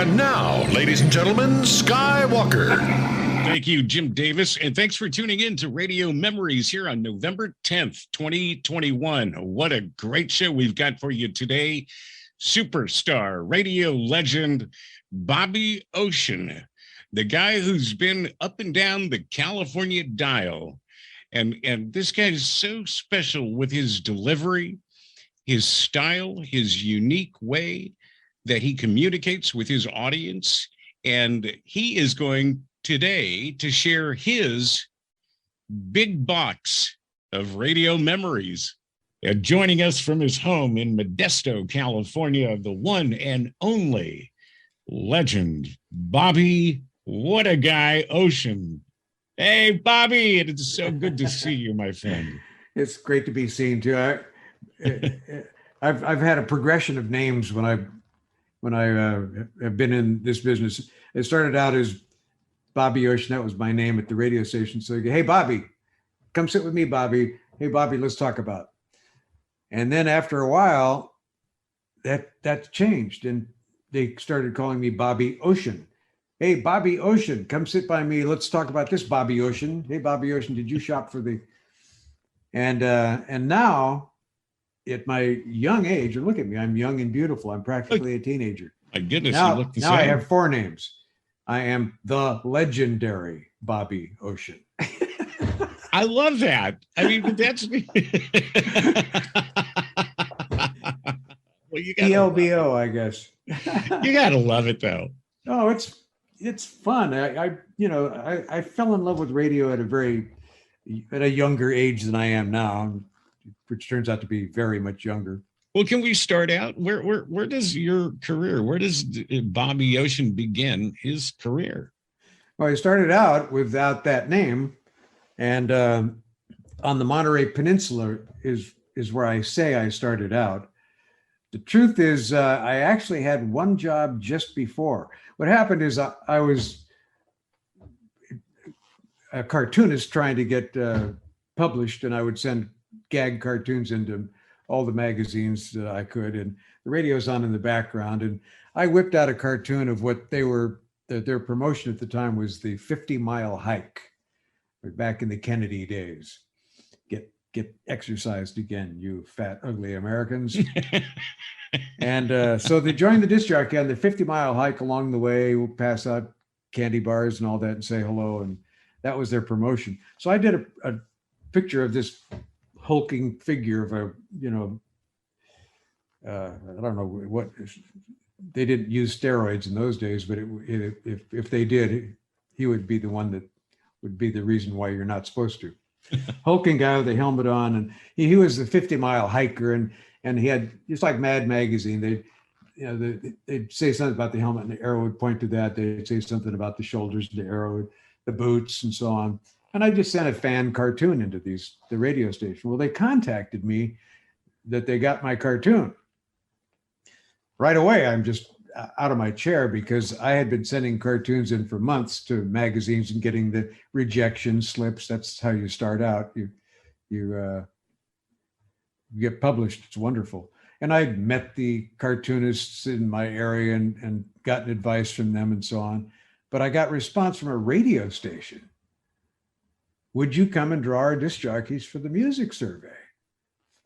And now, ladies and gentlemen, Skywalker. Thank you, Jim Davis, and thanks for tuning in to Radio Memories here on November 10th, 2021. What a great show we've got for you today. Superstar, radio legend, Bobby Ocean, the guy who's been up and down the California dial. And this guy is so special with his delivery, his style, his unique way that he communicates with his audience. And he is going today to share his big box of radio memories. And joining us from his home in Modesto, California, the one and only legend, Bobby, what a guy, Ocean. Hey, Bobby, it is so good to see you, my friend. It's great to be seen too. I've had a progression of names when I have been in this business. It started out as Bobby Ocean. That was my name at the radio station. So you go, hey, Bobby, come sit with me, Bobby. Hey, Bobby, let's talk about. And then after a while, that changed, and they started calling me Bobby Ocean. Hey, Bobby Ocean, come sit by me. Let's talk about this, Bobby Ocean. Hey, Bobby Ocean, did you shop for the? And now, at my young age, and look at me, I'm young and beautiful. I'm practically a teenager. My goodness, now, you look the now same. I have 4 names. I am the legendary Bobby Ocean. I love that. I mean, that's me. Well, you gotta ELBO, I guess. You gotta love it, though. Oh, it's fun. I fell in love with radio at a younger age than I am now, which turns out to be very much younger. Well, can we start out? Where does your career? Where does Bobby Ocean begin his career? Well, I started out without that name, and on the Monterey Peninsula is where I say I started out. The truth is, I actually had one job just before. What happened is I was a cartoonist trying to get published, and I would send gag cartoons into all the magazines that I could, and the radio's on in the background. And I whipped out a cartoon of what their promotion at the time was the 50-mile hike back in the Kennedy days. Get exercised again, you fat, ugly Americans. And so they joined the disc jockey on the 50-mile hike. Along the way, we'll pass out candy bars and all that and say hello. And that was their promotion. So I did a picture of this hulking figure of I don't know what, they didn't use steroids in those days, but if they did, he would be the one that would be the reason why you're not supposed to. Hulking guy with a helmet on, and he was the 50-mile hiker, and he had, just like Mad Magazine, they'd say something about the helmet and the arrow would point to that. They'd say something about the shoulders and the arrow, the boots, and so on. And I just sent a fan cartoon into the radio station. Well, they contacted me that they got my cartoon. Right away, I'm just out of my chair because I had been sending cartoons in for months to magazines and getting the rejection slips. That's how you start out. You get published. It's wonderful. And I'd met the cartoonists in my area and gotten advice from them and so on. But I got response from a radio station. Would you come and draw our disc jockeys for the music survey?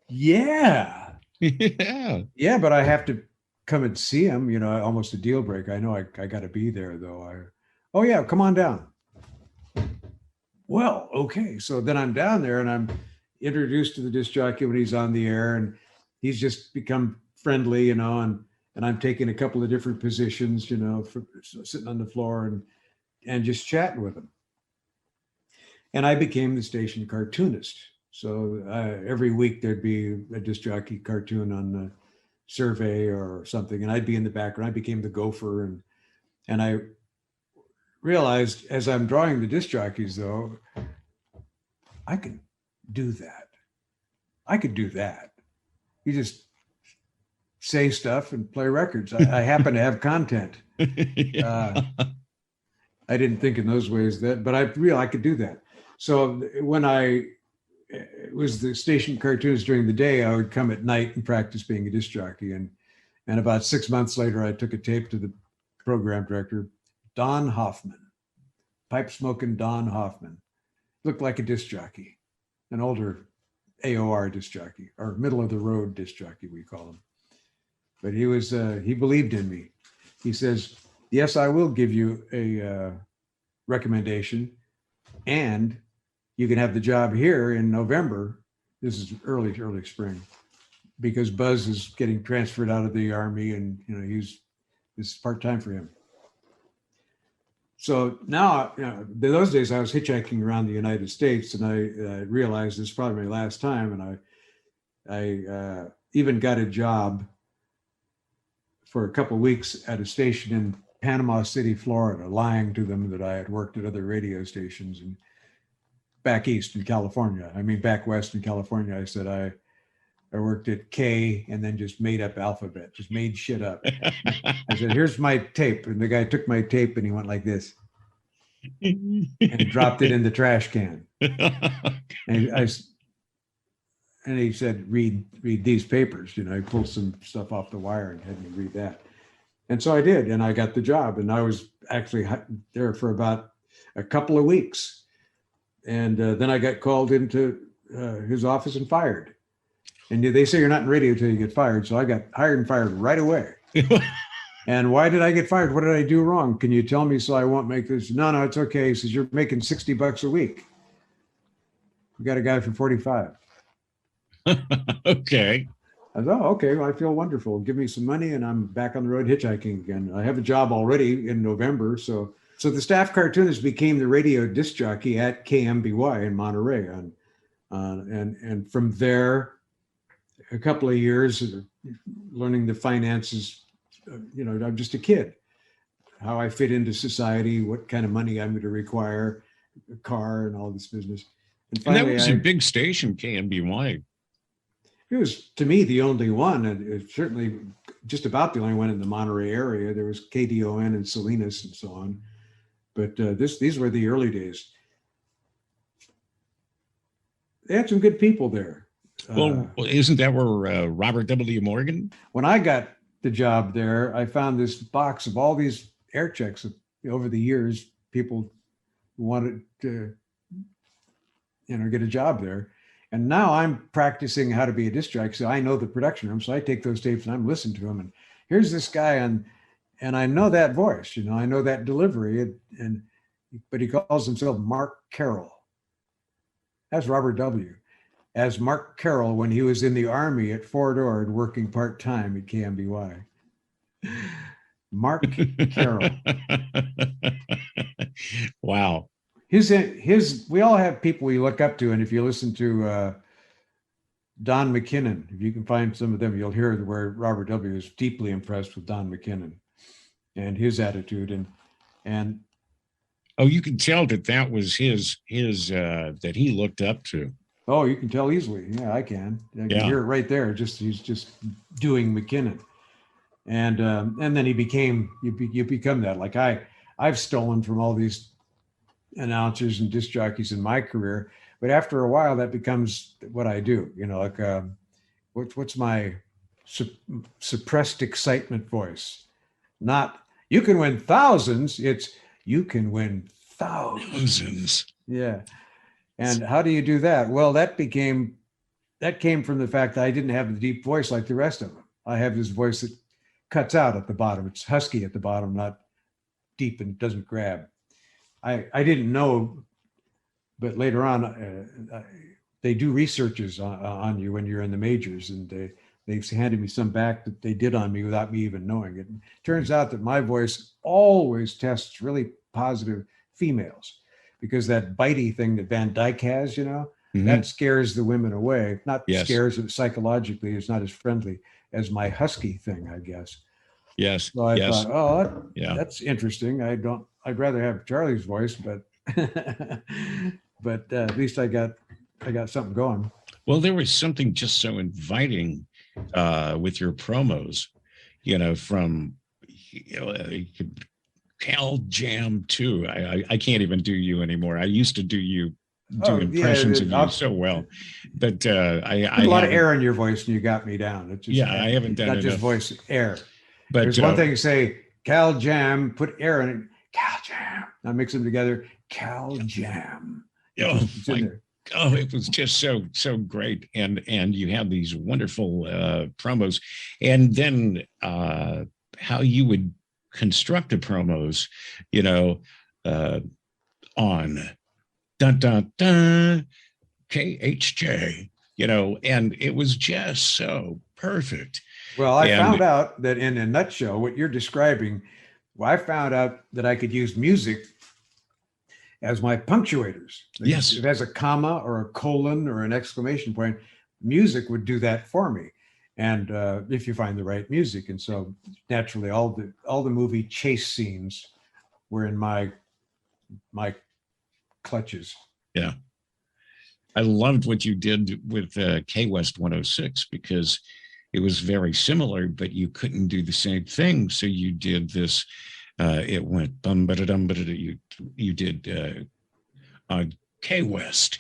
Yeah. Yeah, but I have to come and see him, almost a deal breaker. I know I got to be there though. Oh yeah, come on down. Well, okay. So then I'm down there and I'm introduced to the disc jockey when he's on the air, and he's just become friendly, and I'm taking a couple of different positions, sitting on the floor and just chatting with him. And I became the station cartoonist. So every week there'd be a disc jockey cartoon on the survey or something, and I'd be in the background. I became the gopher, and I realized as I'm drawing the disc jockeys, though, I can do that. I could do that. You just say stuff and play records. I happen to have content. I didn't think in those ways but I realized I could do that. So when I was the station cartoonist during the day, I would come at night and practice being a disc jockey. And about 6 months later, I took a tape to the program director, Don Hoffman, pipe smoking Don Hoffman. Looked like a disc jockey, an older AOR disc jockey, or middle of the road disc jockey, we call him. But he believed in me. He says, yes, I will give you a recommendation, and you can have the job here in November. This is early spring, because Buzz is getting transferred out of the Army, and this is part-time for him. So now, those days I was hitchhiking around the United States, and I realized this is probably my last time, and I even got a job for a couple of weeks at a station in Panama City, Florida, lying to them that I had worked at other radio stations and back east in California. I mean, back west in California. I said I worked at K, and then just made up alphabet, just made shit up. I said, here's my tape. And the guy took my tape and he went like this and dropped it in the trash can. And he said, read these papers. I pulled some stuff off the wire and had me read that. And so I did, and I got the job, and I was actually there for about a couple of weeks. And then I got called into his office and fired. And they say you're not in radio until you get fired. So I got hired and fired right away. And why did I get fired? What did I do wrong? Can you tell me so I won't make this? No, it's okay. He says, you're making $60 a week. We got a guy for 45. Okay. I thought, okay, well, I feel wonderful. Give me some money and I'm back on the road hitchhiking again. I have a job already in November. So the staff cartoonist became the radio disc jockey at KMBY in Monterey. And from there, a couple of years learning the finances, I'm just a kid, how I fit into society, what kind of money I'm going to require, a car and all this business. And finally, that was a big station, KMBY. It was, to me, the only one, and it's certainly just about the only one in the Monterey area. There was KDON and Salinas and so on. But these were the early days. They had some good people there. Well, isn't that where Robert W. Morgan? When I got the job there, I found this box of all these air checks over the years. People wanted to, get a job there. And now I'm practicing how to be a disc jockey. So I know the production room. So I take those tapes and I'm listening to them. And here's this guy, and I know that voice, I know that delivery. But he calls himself Mark Carroll. That's Robert W. As Mark Carroll when he was in the Army at Fort Ord working part-time at KMBY. Mark Carroll. Wow. We all have people we look up to. And if you listen to Don McKinnon, if you can find some of them, you'll hear where Robert W. is deeply impressed with Don McKinnon and his attitude. And oh, you can tell that was his that he looked up to. Oh, you can tell easily. Yeah, I can. I can hear it right there. He's just doing McKinnon, and then you become that. Like I've stolen from all these announcers and disc jockeys in my career, but after a while that becomes what I do. What's my suppressed excitement voice? Not you can win thousands. It's you can win thousands. Yeah. And how do you do that? Well, that came from the fact that I didn't have the deep voice like the rest of them. I have this voice that cuts out at the bottom. It's husky at the bottom, not deep and doesn't grab. I didn't know, but later on, they do researches on you when you're in the majors, and they've handed me some back that they did on me without me even knowing it. And it turns out that my voice always tests really positive females. Because that bitey thing that Van Dyke has, that scares the women away. Not scares it psychologically. It's not as friendly as my husky thing, I guess. Yes. So I thought, that's interesting. I'd rather have Charlie's voice, but but at least I got something going. Well, there was something just so inviting with your promos, from Cal Jam 2. I can't even do you anymore. I used to do impressions of you so well, but I a lot of air in your voice and you got me down. It's just, I haven't done not enough. Just voice air. But there's one thing to say Cal Jam, put air in it. Cal Jam. Now mix them together. Cal Jam. Oh, It's in there. oh, it was just so great, and you have these wonderful promos, and then how you would construct the promos, you know, on dun dun dun KHJ, you know, and it was just so perfect. Well, I found out that in a nutshell, what you're describing, well, I found out that I could use music as my punctuators. Yes. If it has a comma or a colon or an exclamation point, music would do that for me. And if you find the right music. And so naturally all the movie chase scenes were in my clutches. Yeah. I loved what you did with K-West 106 because it was very similar, but you couldn't do the same thing. So you did this, it went bum ba da dum ba da. You did K-West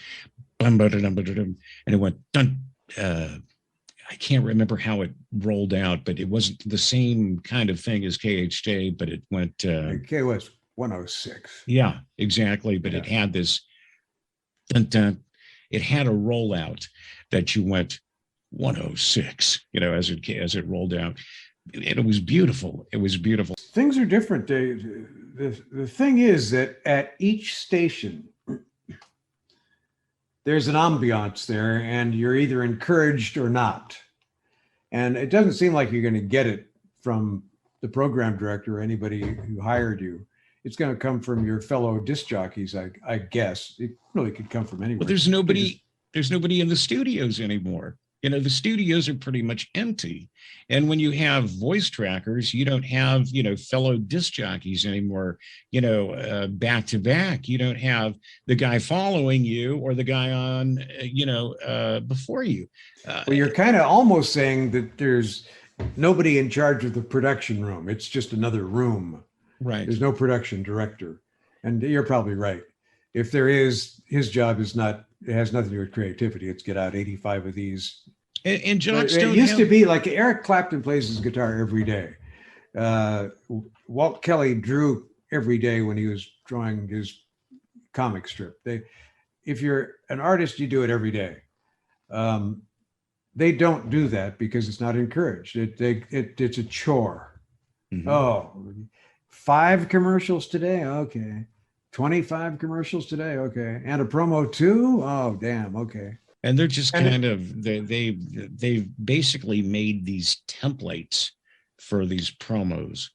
bum ba da dum ba da dum, and it went dun. I can't remember how it rolled out, but it wasn't the same kind of thing as KHJ, but it went K-West 106. Yeah, exactly. But it had this dun dun. It had a rollout that you went 106, you know, as it rolled out. It was beautiful. It was beautiful. Things are different. The thing is that at each station, there's an ambiance there, and you're either encouraged or not. And it doesn't seem like you're going to get it from the program director or anybody who hired you. It's going to come from your fellow disc jockeys, I guess. It really could come from anywhere. But there's nobody in the studios anymore. You know, the studios are pretty much empty. And when you have voice trackers, you don't have, you know, fellow disc jockeys anymore, you know, back to back. You don't have the guy following you or the guy on, you know, before you. Well, you're kind of almost saying that there's nobody in charge of the production room. It's just another room. Right. There's no production director. And you're probably right. If there is, his job is not, it has nothing to do with creativity. It's get out 85 of these. And jocks it used to be like Eric Clapton plays his guitar every day. Walt Kelly drew every day when he was drawing his comic strip. If you're an artist, you do it every day. They don't do that because it's not encouraged. It's a chore. Mm-hmm. Oh, 5 commercials today? Okay. 25 commercials today? Okay. And a promo too? Oh, damn. Okay. And they're just they've basically made these templates for these promos,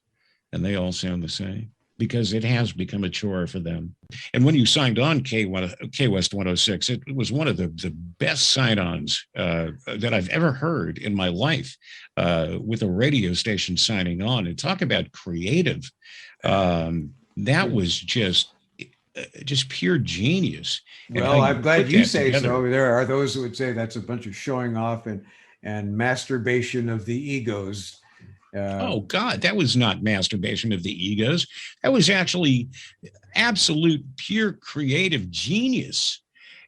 and they all sound the same because it has become a chore for them. And when you signed on K-West 106, it was one of the best sign-ons that I've ever heard in my life, with a radio station signing on. And talk about creative. That was just pure genius. Well, I'm glad you say so. There are those who would say that's a bunch of showing off and masturbation of the egos. Oh God, that was not masturbation of the egos. That was actually absolute pure creative genius.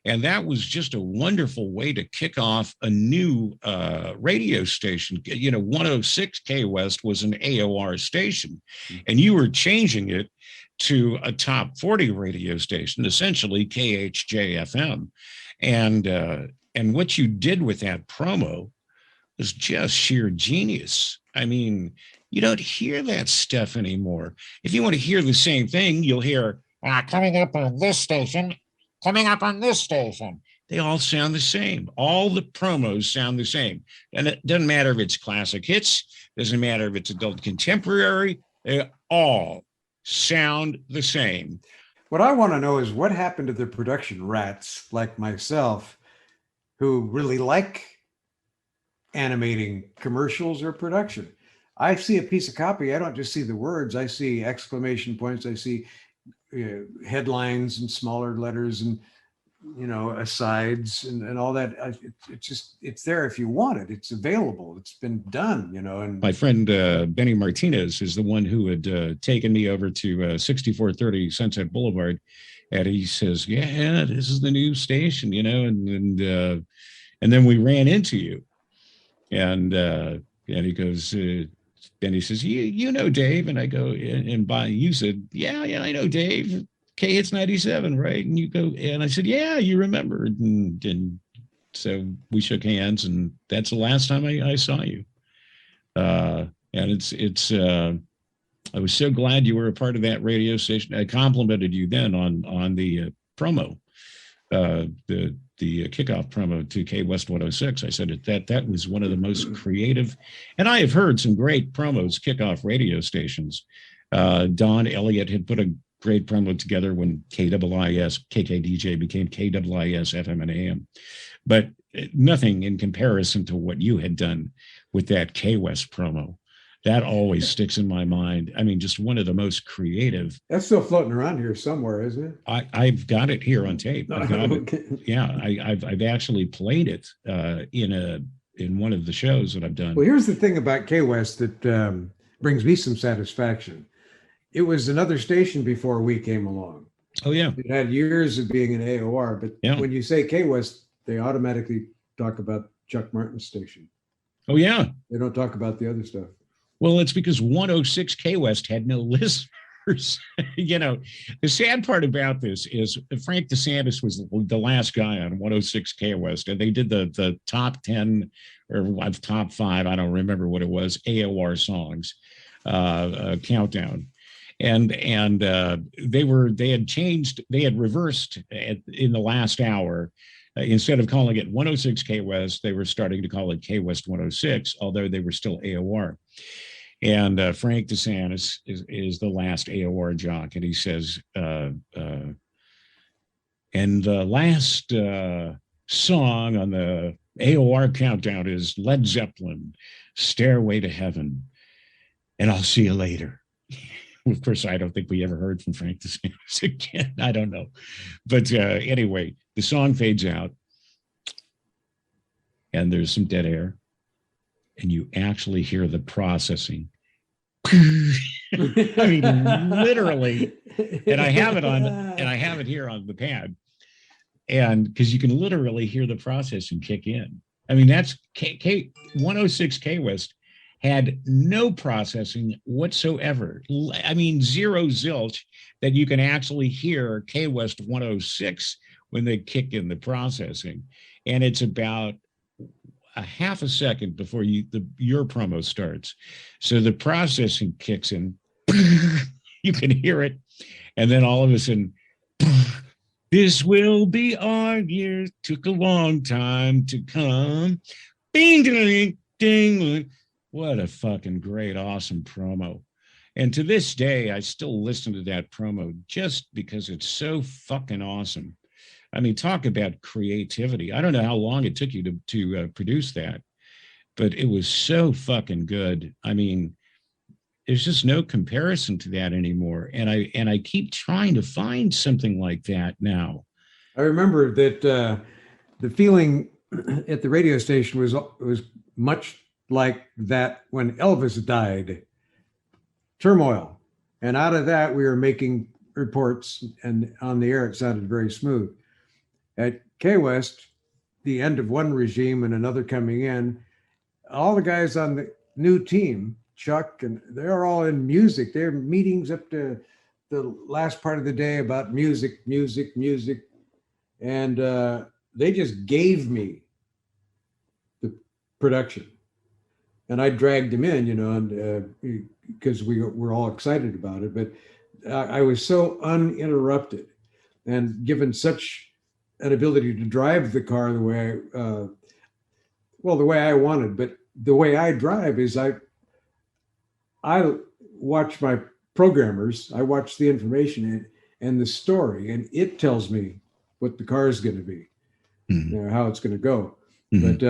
And that was just a wonderful way to kick off a new radio station. You know, 106 K-West was an AOR station, and you were changing it to a top 40 radio station, essentially KHJ-FM. And what you did with that promo was just sheer genius. I mean, you don't hear that stuff anymore. If you want to hear the same thing, you'll hear, coming up on this station, coming up on this station. They all sound the same. All the promos sound the same. And it doesn't matter if it's classic hits, doesn't matter if it's adult contemporary, they all sound the same. What I want to know is what happened to the production rats like myself who really like animating commercials or production. I see a piece of copy. I don't just see the words. I see exclamation points. I see headlines and smaller letters and, you know, asides and all that. It's there if you want it. It's available. It's been done, you know. And my friend Benny Martinez is the one who had taken me over to 6430 Sunset Boulevard, and he says, "Yeah, this is the new station," you know, and then we ran into you, and he goes, then he says, you know Dave, and I go, and by you said, yeah, I know Dave. K-Hits 97, right? And you go, and I said, yeah, you remember, and so we shook hands, and that's the last time I saw you. And it's I was so glad you were a part of that radio station. I complimented you then on the promo, the kickoff promo to K West 106. I said that was one of the most creative, and I have heard some great promos, kickoff radio stations. Don Elliott had put a great promo together when KIIS, KKDJ became KIIS FM and AM, but nothing in comparison to what you had done with that K West promo. That always sticks in my mind. I mean, just one of the most creative. That's still floating around here somewhere, isn't it? I've got it here on tape. I've got it. Yeah, I've actually played it in one of the shows that I've done. Well, here's the thing about K West that brings me some satisfaction. It was another station before we came along. Oh yeah, it had years of being an AOR, but when you say K West, they automatically talk about Chuck Martin's station. Oh yeah, they don't talk about the other stuff. Well, it's because 106 K West had no listeners. You know, the sad part about this is Frank DeSantis was the last guy on 106 K West, and they did the top 10 or top 5, I don't remember what it was, AOR songs countdown. And they had reversed in the last hour. Instead of calling it 106 K West, they were starting to call it K West 106, although they were still AOR. And Frank DeSantis is the last AOR jock, and he says, and the last song on the AOR countdown is Led Zeppelin, Stairway to Heaven, and I'll see you later. Of course, I don't think we ever heard from Frank DeSantis again. I don't know. But anyway, the song fades out, and there's some dead air, and you actually hear the processing. I mean, literally, and I have it here on the pad, and because you can literally hear the processing kick in. I mean, that's K 106 K West had no processing whatsoever. I mean, zero zilch that you can actually hear K West 106 when they kick in the processing, and it's about a half a second before your promo starts. So the processing kicks in, you can hear it, and then all of a sudden, this will be our year, took a long time to come. Bing, ding, ding. What a fucking great, awesome promo. And to this day, I still listen to that promo just because it's so fucking awesome. I mean, talk about creativity. I don't know how long it took you to produce that, but it was so fucking good. I mean, there's just no comparison to that anymore. And I keep trying to find something like that now. I remember that the feeling at the radio station was much like that when Elvis died. Turmoil. And out of that, we were making reports, and on the air, it sounded very smooth. At K West, the end of one regime and another coming in, all the guys on the new team, Chuck, and they're all in music. They're meetings up to the last part of the day about music. And they just gave me the production. And I dragged them in, you know, and because we were all excited about it. But I was so uninterrupted and given such an ability to drive the car the way the way I wanted. But the way I drive is I watch my programmers, I watch the information and the story, and it tells me what the car is going to be, you know, how it's going to go. But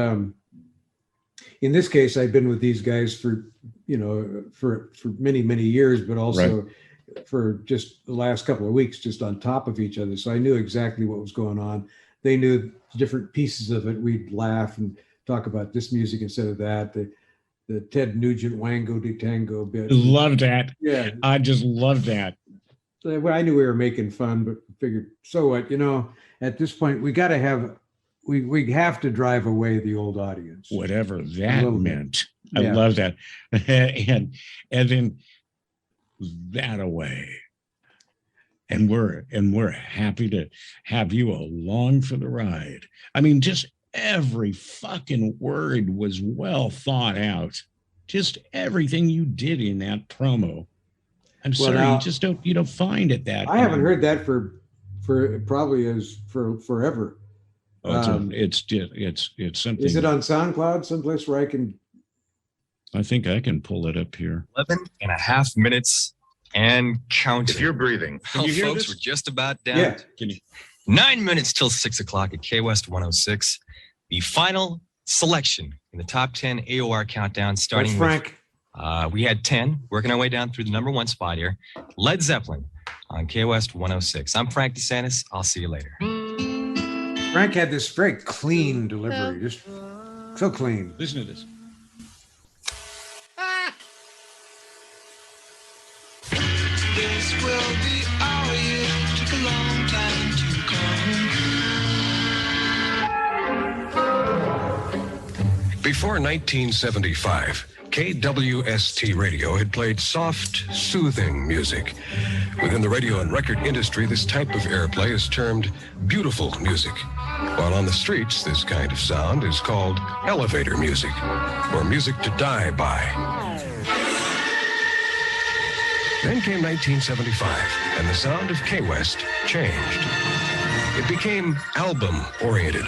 in this case, I've been with these guys for many, many years, but also for just the last couple of weeks, just on top of each other. So I knew exactly what was going on. They knew different pieces of it. We'd laugh and talk about this music instead of that. The Ted Nugent Wango de Tango bit. Love that. Yeah. I just love that. So I knew we were making fun, but figured, so what, you know, at this point, we have to drive away the old audience. Whatever that meant. I Yeah. love that. and then that away. And we're happy to have you along for the ride. I mean, just every fucking word was well thought out. Just everything you did in that promo. I'm sorry, now, you don't find it that. I haven't heard that for probably for forever. Oh, it's something. Is it on SoundCloud someplace where I can? I think I can pull it up here. 11.5 minutes and counting. If you're breathing. Well, you hear folks, this? we're just about down. Yeah. Can you? 9 minutes till 6 o'clock at K-West 106. The final selection in the top 10 AOR countdown, starting That's Frank. with, we had 10, working our way down through the number 1 spot here. Led Zeppelin on K-West 106. I'm Frank DeSantis. I'll see you later. Frank had this very clean delivery, just so clean. Listen to this. This will be our year. Took a long time to come. Before 1975, KWST radio had played soft, soothing music. Within the radio and record industry, this type of airplay is termed beautiful music. While on the streets, this kind of sound is called elevator music, or music to die by. Then came 1975, and the sound of K-West changed. It became album-oriented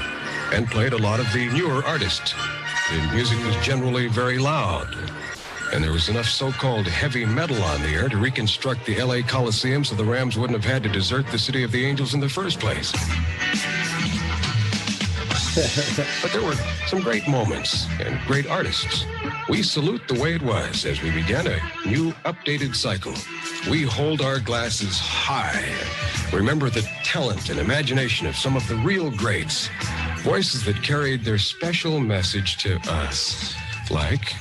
and played a lot of the newer artists. The music was generally very loud, and there was enough so-called heavy metal on the air to reconstruct the LA Coliseum so the Rams wouldn't have had to desert the City of the Angels in the first place. But there were some great moments and great artists. We salute the way it was as we began a new updated cycle. We hold our glasses high. Remember the talent and imagination of some of the real greats. Voices that carried their special message to us. Like...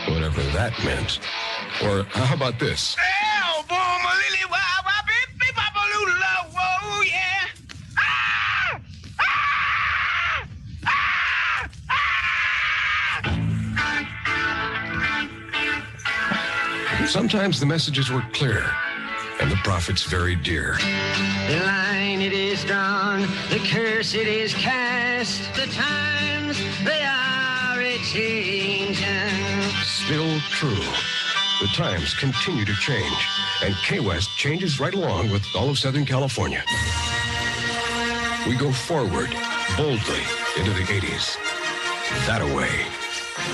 whatever that meant. Or how about this? Sometimes the messages were clear and the profits very dear. The line it is drawn, the curse it is cast, the times they are a-changing. Still true. The times continue to change, and K-West changes right along with all of Southern California. We go forward, boldly, into the 80s. That away.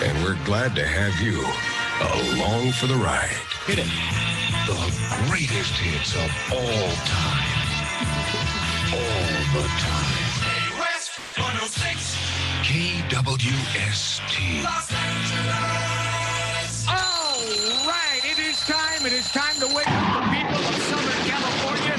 And we're glad to have you along for the ride. Hit it. The greatest hits of all time. All the time. West 106. KWST. Los Angeles. All right, it is time. It is time to wake up the people of Southern California.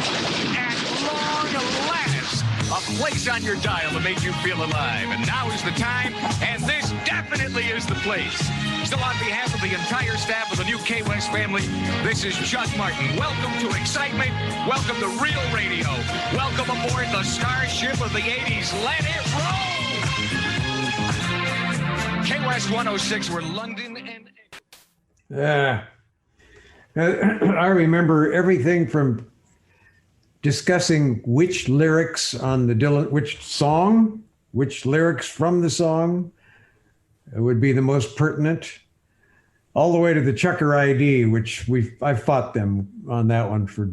At long last, a place on your dial to make you feel alive. And now is the time, and this definitely is the place. So on behalf of the entire staff of the new K-West family, this is Chuck Martin. Welcome to excitement. Welcome to real radio. Welcome aboard the starship of the 80s. Let it roll. K-West 106, where London and... I remember everything from discussing which lyrics on the Dylan, which song, which lyrics from the song would be the most pertinent, all the way to the Chucker ID, which I fought them on that one for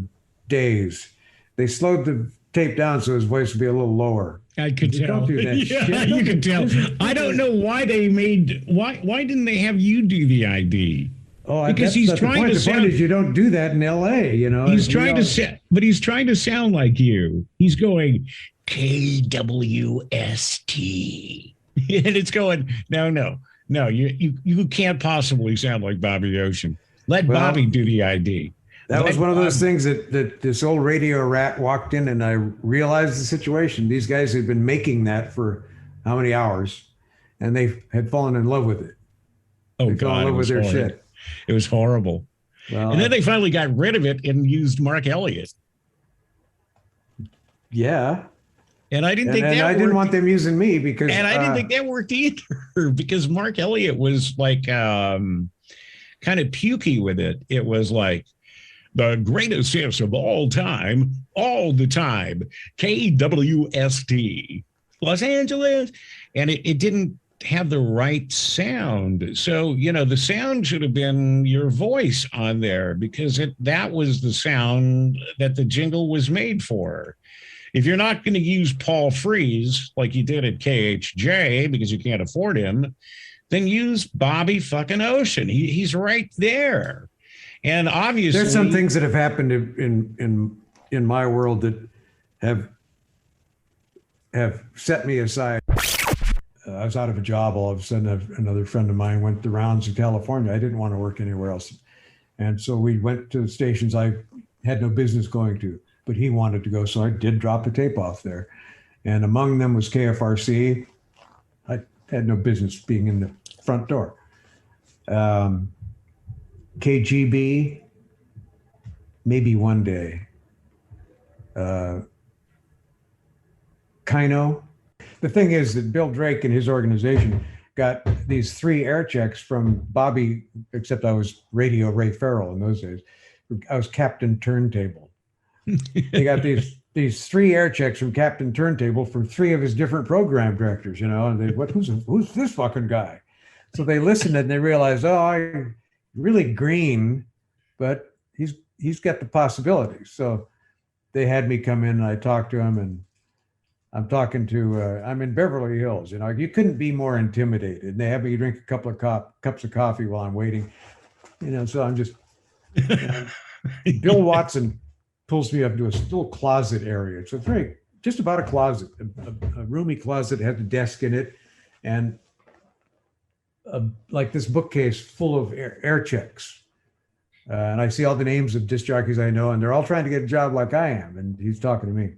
days. They slowed the tape down so his voice would be a little lower. I could tell. Don't do that Yeah, shit. you could tell. I don't know why they made. Why didn't they have you do the ID? Oh, Because that's he's not trying the point. to The point sound- is you don't do that in L.A. You know, He's trying to but he's trying to sound like you. He's going KWST, and it's going no. You can't possibly sound like Bobby Ocean. Let Bobby do the ID. That was one of those things that this old radio rat walked in, and I realized the situation. These guys had been making that for how many hours, and they had fallen in love with it. Oh They fell in God, love it with was their horrible. shit. It was horrible. Well, And then they finally got rid of it and used Mark Elliott. yeah. And I didn't think and that I didn't worked. want them using me because And I didn't think that worked either because Mark Elliott was like kind of pukey with it. It was like the greatest hits of all time, all the time. KWST, Los Angeles. And it didn't have the right sound. So, the sound should have been your voice on there because that was the sound that the jingle was made for. If you're not going to use Paul Frees like you did at KHJ because you can't afford him, then use Bobby fucking Ocean. He's right there. And obviously there's some things that have happened in my world that have set me aside. I was out of a job. All of a sudden, another friend of mine went the rounds of California. I didn't want to work anywhere else. And so we went to the stations I had no business going to, but he wanted to go. So I did drop a tape off there. And among them was KFRC. I had no business being in the front door. KGB, maybe one day. Kino. The thing is that Bill Drake and his organization got these 3 air checks from Bobby, except I was Radio Ray Farrell in those days. I was Captain Turntable. They got these 3 air checks from Captain Turntable from 3 of his different program directors, and they, who's this fucking guy? So they listened and they realized, I'm really green, but he's got the possibilities. So they had me come in and I talked to him, and I'm talking to, I'm in Beverly Hills, you couldn't be more intimidated. And they have me drink a couple of cups of coffee while I'm waiting, so I'm just, Bill Watson pulls me up to a little closet area. It's just about a closet, a roomy closet, had a desk in it, and like this bookcase full of air checks. And I see all the names of disc jockeys I know, and they're all trying to get a job like I am. And he's talking to me.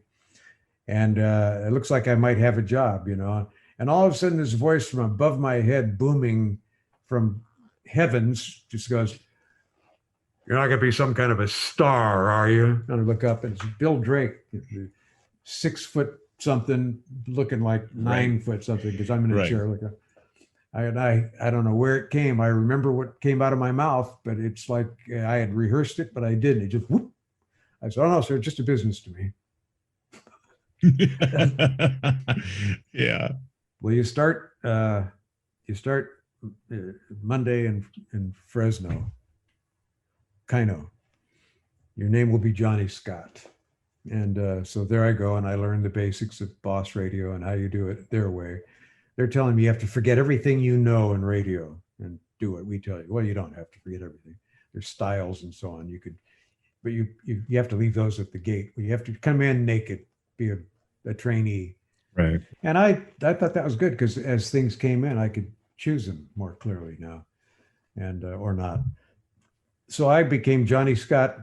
And it looks like I might have a job, And all of a sudden, this voice from above my head booming from heavens just goes, "You're not going to be some kind of a star, are you?" And I look up, and it's Bill Drake, 6 foot something, looking like 9 foot something, because I'm in a chair. I don't know where it came. I remember what came out of my mouth, but it's like I had rehearsed it, but I didn't. It just whoop. I said, "Oh no, sir, just a business to me." Yeah. Well, you start Monday in Fresno, Kino. Your name will be Johnny Scott. And so there I go, and I learned the basics of boss radio and how you do it their way. They're telling me you have to forget everything you know in radio and do what we tell you. Well, you don't have to forget everything. There's styles and so on. But you have to leave those at the gate. You have to come in naked, be a trainee. Right. And I thought that was good because as things came in, I could choose them more clearly now, and or not. So I became Johnny Scott,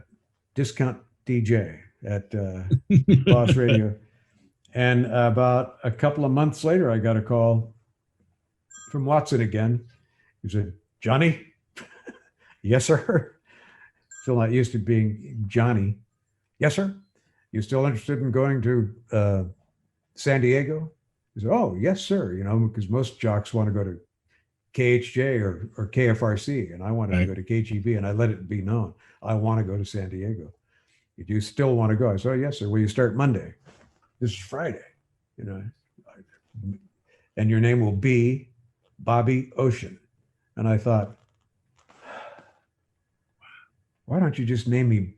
discount DJ at Boss Radio. And about a couple of months later, I got a call from Watson again. He said, "Johnny?" "Yes, sir." Still not used to being Johnny. "Yes, sir." "You still interested in going to San Diego?" He said, "Oh, yes, sir." Because most jocks want to go to KHJ or KFRC, and I wanted to go to KGB, and I let it be known, I want to go to San Diego. "Do you still want to go?" I said, "Oh, yes, sir." "Will you start Monday?" "This is Friday, and your name will be Bobby Ocean." And I thought, why don't you just name me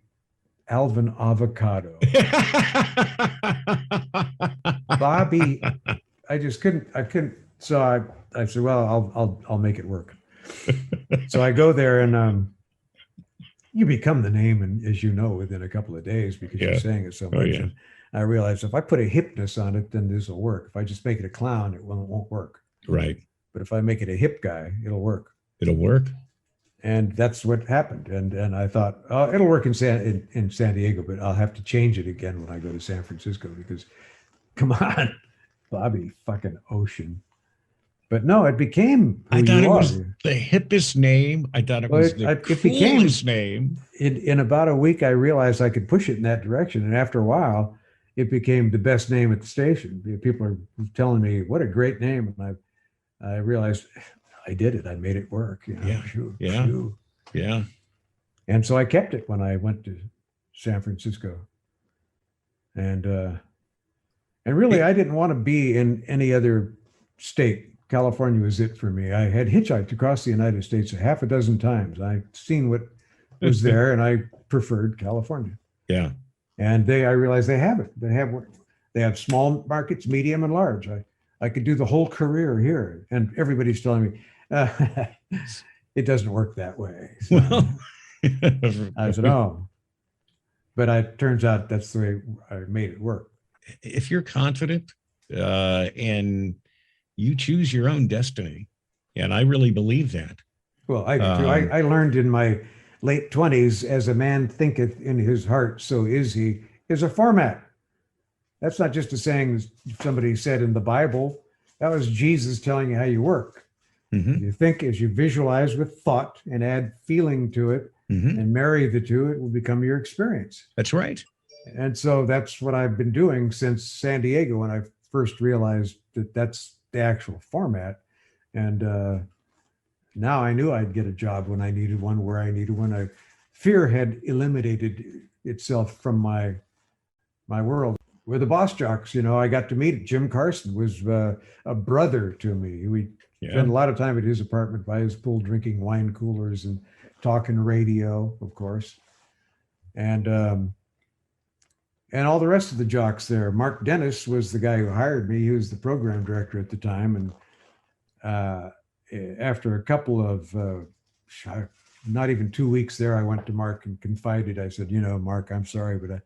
Alvin Avocado? Bobby, I couldn't. So I said, well, I'll make it work. So I go there, and you become the name, and as you know, within a couple of days because you're saying it so much. Yeah. And I realized if I put a hipness on it, then this will work. If I just make it a clown, it won't work. Right. But if I make it a hip guy, it'll work. It'll work. And that's what happened. And I thought, oh, it'll work in San Diego, but I'll have to change it again when I go to San Francisco because, come on, Bobby fucking Ocean. But no, it became who I thought you it are. was the hippest name. I thought it was the coolest name. In about a week, I realized I could push it in that direction. And after a while, it became the best name at the station. People are telling me, what a great name. And I realized I did it. I made it work. You know? Yeah. Phew, Yeah. phew. Yeah. And so I kept it when I went to San Francisco. And really, I didn't want to be in any other state. California was it for me. I had hitchhiked across the United States a half a dozen times. I'd seen what was there, and I preferred California. Yeah. And I realized they have it. They have small markets, medium and large. I could do the whole career here. And everybody's telling me, it doesn't work that way. So Well, I said, oh. But it turns out that's the way I made it work. if you're confident and you choose your own destiny, and I really believe that. Well, I do too. I learned in my late 20s, as a man thinketh in his heart, so is he, is a format. That's not just a saying somebody said in the Bible. That was Jesus telling you how you work. Mhm. You think as you visualize with thought and add feeling to it Mhm. and marry the two, it will become your experience. That's right. And so that's what I've been doing since San Diego when I first realized that that's the actual format. And now I knew I'd get a job when I needed one, where I needed one. Fear had eliminated itself from my world. With the Boss Jocks, I got to meet Jim Carson, was a brother to me. We spent a lot of time at his apartment by his pool, drinking wine coolers and talking radio, of course. And all the rest of the jocks there. Mark Dennis was the guy who hired me. He was the program director at the time. And after a couple of, not even 2 weeks there, I went to Mark and confided. I said, Mark, I'm sorry, but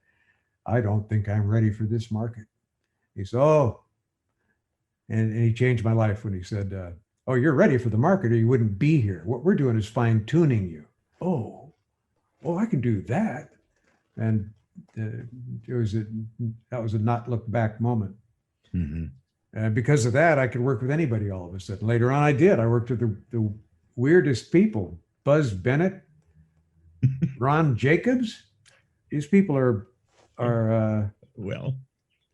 I don't think I'm ready for this market. He said, oh. And he changed my life when he said, oh, you're ready for the market or you wouldn't be here. What we're doing is fine tuning you. Oh, I can do that. And that was a not look back moment. Mhm. And because of that, I could work with anybody all of a sudden. Later on, I did. I worked with the weirdest people. Buzz Bennett, Ron Jacobs. These people are Well,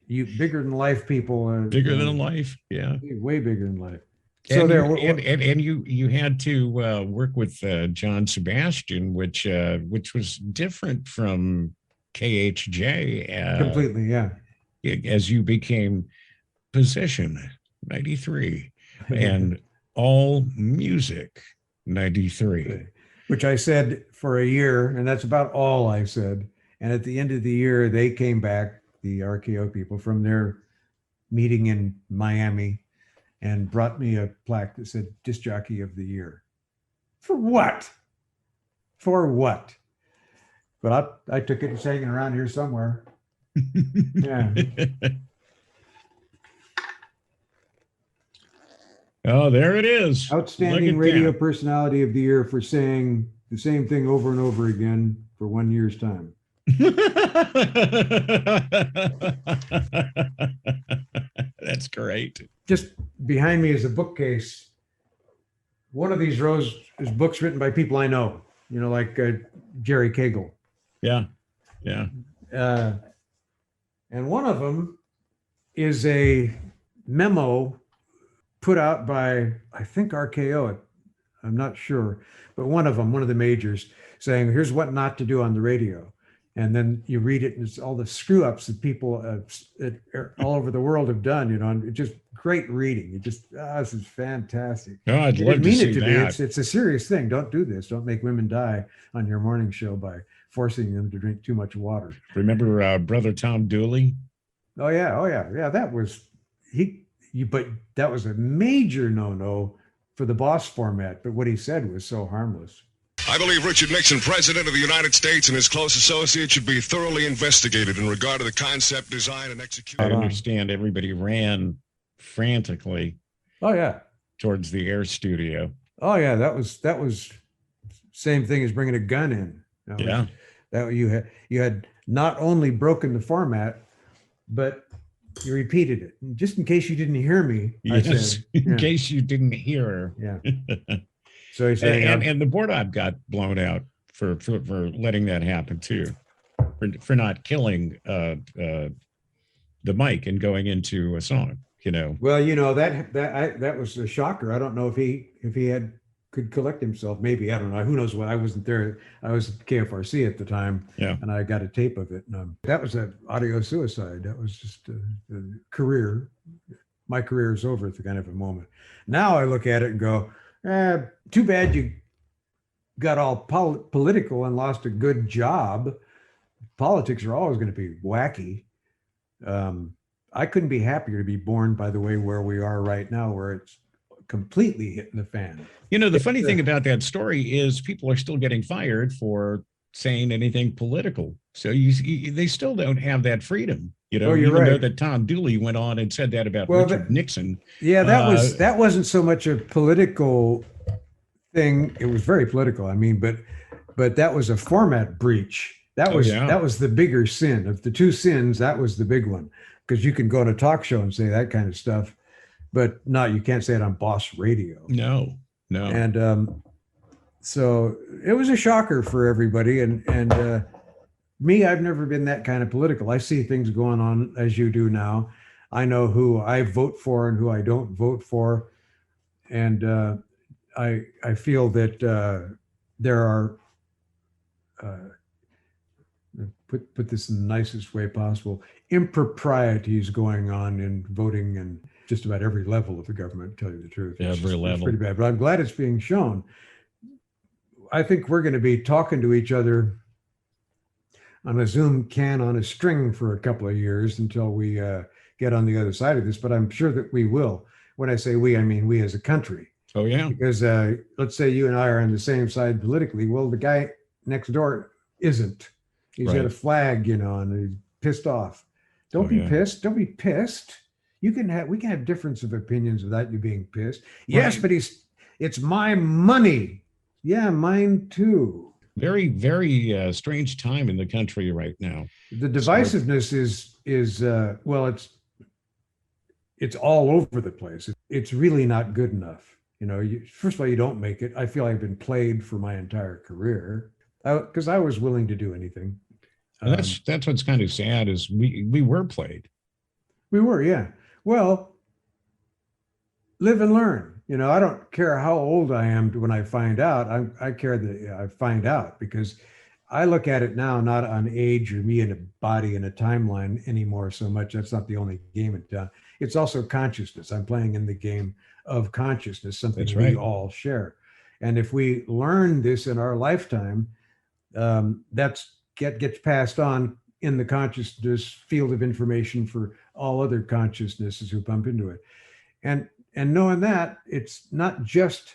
bigger than life people. bigger than life. Yeah. Way bigger than life. So So there, and you had to work with John Sebastian, which was different from KHJ. completely, yeah. As you became Position 93 and All Music 93. Which I said for a year, and that's about all I said. And at the end of the year, they came back, the RKO people, from their meeting in Miami and brought me a plaque that said Disc Jockey of the Year. For what? For what? But I took it and hanging around here somewhere. Yeah. Oh, there it is. Outstanding Look at radio that. personality of the year for saying the same thing over and over again for 1 year's time. That's great. Just behind me is a bookcase. One of these rows is books written by people I know, like Jerry Cagle. Yeah. Yeah. And one of them is a memo put out by, I think, RKO. I'm not sure, but one of the majors, saying, here's what not to do on the radio. And then you read it, and it's all the screw ups that people all over the world have done, and it's just great reading. It just, this is fantastic. Oh, I'd I love didn't to mean see it to be. that. It's a serious thing. Don't do this. Don't make women die on your morning show by forcing them to drink too much water. Remember Brother Tom Dooley? Oh yeah. That was but that was a major no-no for the Boss format. But what he said was so harmless. I believe Richard Nixon, President of the United States, and his close associates should be thoroughly investigated in regard to the concept, design, and I execution. understand everybody ran frantically Oh yeah. towards the air studio. Oh yeah. That was same thing as bringing a gun in. Yeah. That you had not only broken the format, but you repeated it. Just in case you didn't hear me, I Yes. said, In yeah, case you didn't hear. yeah. So he's saying, And the board op got blown out for letting that happen too, for not killing the mic and going into a song, Well, that was a shocker. I don't know if he could collect himself. Maybe, I don't know. Who knows what? I wasn't there. I was at KFRC at the time, Yeah. and I got a tape of it. And that was an audio suicide. That was just a career. My career is over at the kind of a moment. Now I look at it and go, too bad you got all political and lost a good job. Politics are always going to be wacky. I couldn't be happier to be born, by the way, where we are right now, where it's completely hitting the fan. The funny thing about that story is people are still getting fired for saying anything political. So they still don't have that freedom, you're even right. though that Tom Dooley went on and said that about Richard Nixon. Yeah, that wasn't so much a political thing. It was very political. I mean, but that was a format breach. That was the bigger sin of the two sins. That was the big one, because you can go on a talk show and say that kind of stuff, but you can't say it on Boss Radio. No. And so it was a shocker for everybody. And me, I've never been that kind of political. I see things going on as you do now. I know who I vote for and who I don't vote for. And I feel that there are, put this in the nicest way possible, improprieties going on in voting and just about every level of the government, to tell you the truth. Every level. It's pretty bad, but I'm glad it's being shown. I think we're going to be talking to each other on a Zoom can on a string for a couple of years until we get on the other side of this, but I'm sure that we will. When I say we, I mean we as a country. Oh, yeah. Because let's say you and I are on the same side politically. Well, the guy next door isn't. He's got a flag, and he's pissed off. Don't be pissed. Don't be pissed. We can have difference of opinions without you being pissed. Yes, but it's my money. Yeah, mine too. Very, very strange time in the country right now. The divisiveness is it's all over the place. It's really not good enough. First of all, you don't make it. I feel I've been played for my entire career because I was willing to do anything. That's what's kind of sad is we were played. We were, yeah. Well, live and learn. I don't care how old I am when I find out. I care that I find out, because I look at it now not on age or me in a body and a timeline anymore so much. That's not the only game in town. It's also consciousness. I'm playing in the game of consciousness, something we all share. And if we learn this in our lifetime, gets passed on in the consciousness field of information for all other consciousnesses who bump into it. And knowing that, it's not just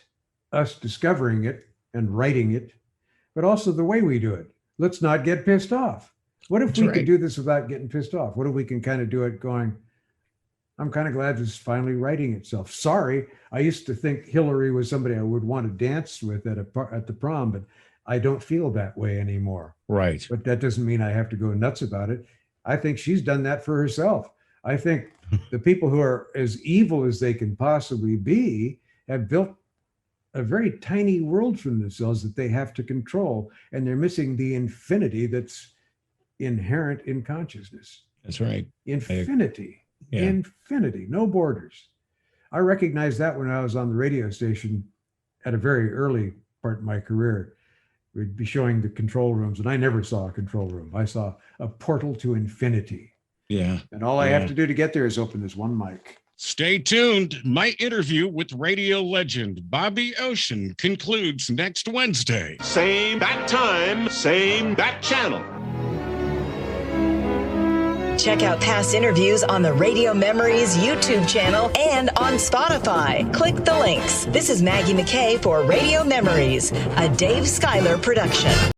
us discovering it and writing it, but also the way we do it. Let's not get pissed off. What if we could do this without getting pissed off? What if we can kind of do it going, I'm kind of glad this is finally writing itself. Sorry, I used to think Hillary was somebody I would want to dance with at the prom, but I don't feel that way anymore. Right. But that doesn't mean I have to go nuts about it. I think she's done that for herself. I think the people who are as evil as they can possibly be have built a very tiny world for themselves that they have to control, and they're missing the infinity that's inherent in consciousness. That's right. Infinity, no borders. I recognized that when I was on the radio station at a very early part of my career. We'd be showing the control rooms, and I never saw a control room. I saw a portal to infinity. Yeah. And all I have to do to get there is open this one mic. Stay tuned. My interview with radio legend Bobby Ocean concludes next Wednesday. Same bat time, same bat channel. Check out past interviews on the Radio Memories YouTube channel and on Spotify. Click the links. This is Maggie McKay for Radio Memories, a Dave Schuyler production.